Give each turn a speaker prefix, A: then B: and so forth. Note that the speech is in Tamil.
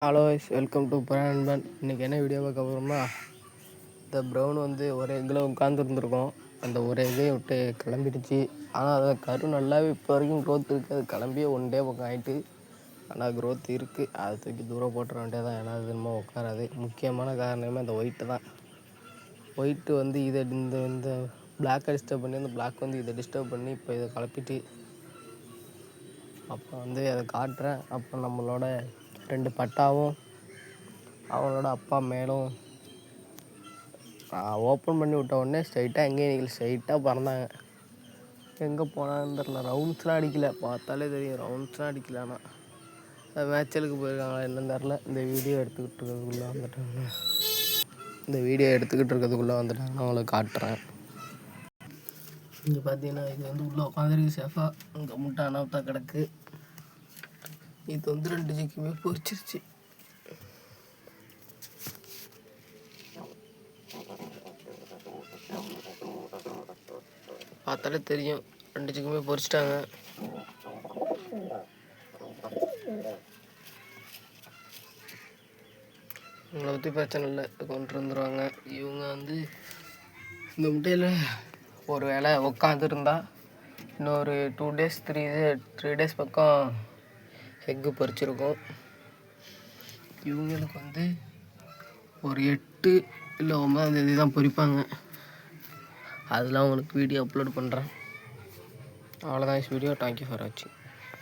A: Hello welcome to பிராண்ட்மேன். இன்றைக்கி என்ன வீடியோ பார்க்க போகிறோம்னா, இந்த ப்ரௌன் வந்து ஒரு எக்கில் உட்காந்துருந்துருக்கோம். அந்த ஒரு எக்கையும் விட்டு கிளம்பிடுச்சு. ஆனால் அதில் கரு நல்லாவே இப்போ வரைக்கும் க்ரோத் இருக்குது. அது கிளம்பியே ஒன் டே பக்கம் ஆகிட்டு, ஆனால் க்ரோத் இருக்குது. அதை தூக்கி தூரம் போட்டுற வேண்டியதான். ஏன்னா அது என்னமோ உட்காராது. முக்கியமான காரணமே அந்த ஒயிட்டு தான். ஒயிட்டு வந்து இதை இந்த பிளாக்கை டிஸ்டர்ப் பண்ணி, அந்த பிளாக் வந்து இதை டிஸ்டர்ப் பண்ணி இப்போ இதை கலப்பிட்டு அப்போ வந்து அதை காட்டுறேன். அப்போ நம்மளோட 2 பட்டாவும் அவனோட அப்பா மேலும் ஓப்பன் பண்ணி விட்ட உடனே ஸ்ட்ரைட்டாக எங்கேயும் நிற்கல, ஸ்ட்ரைட்டாக பறந்தாங்க. எங்கே போனான்னு தெரில. ரவுண்ட்ஸ்லாம் அடிக்கலை, பார்த்தாலே தெரியும் ரவுண்ட்ஸ்லாம் அடிக்கல. ஆனால் மேட்சலுக்கு போயிருக்காங்களா என்னன்னு தெரில. இந்த வீடியோ எடுத்துக்கிட்டு இருக்கிறதுக்குள்ளே வந்துட்டாங்கன்னா அவங்கள காட்டுறேன். இங்கே பார்த்தீங்கன்னா இது வந்து உள்ளே உட்காந்துருக்கு சேஃபாக. இங்கே முட்டை அனாவத்தா கிடக்கு. இது வந்து 2 ஜிக்குமே பொரிச்சிருச்சு. பார்த்தாலே தெரியும் 2 ஜிக்குமே பொரிச்சிட்டாங்க. உங்களை பற்றி பிரச்சனை இல்லை, கொண்டு வந்துடுவாங்க. இவங்க வந்து இந்த முட்டையில் ஒரு வேளை உட்காந்துருந்தா இன்னொரு 2 டேஸ் 3 டேஸ் பக்கம் எக்கு பொரிச்சிருக்கும். இவங்களுக்கு வந்து ஒரு 8 இல்லை 9ஆம் தேதி தான் பொரிப்பாங்க. அதெல்லாம் உங்களுக்கு வீடியோ அப்லோட் பண்ணுறேன். அவ்வளோதான் வீடியோ. தேங்க்யூ ஃபார் வாட்சிங்.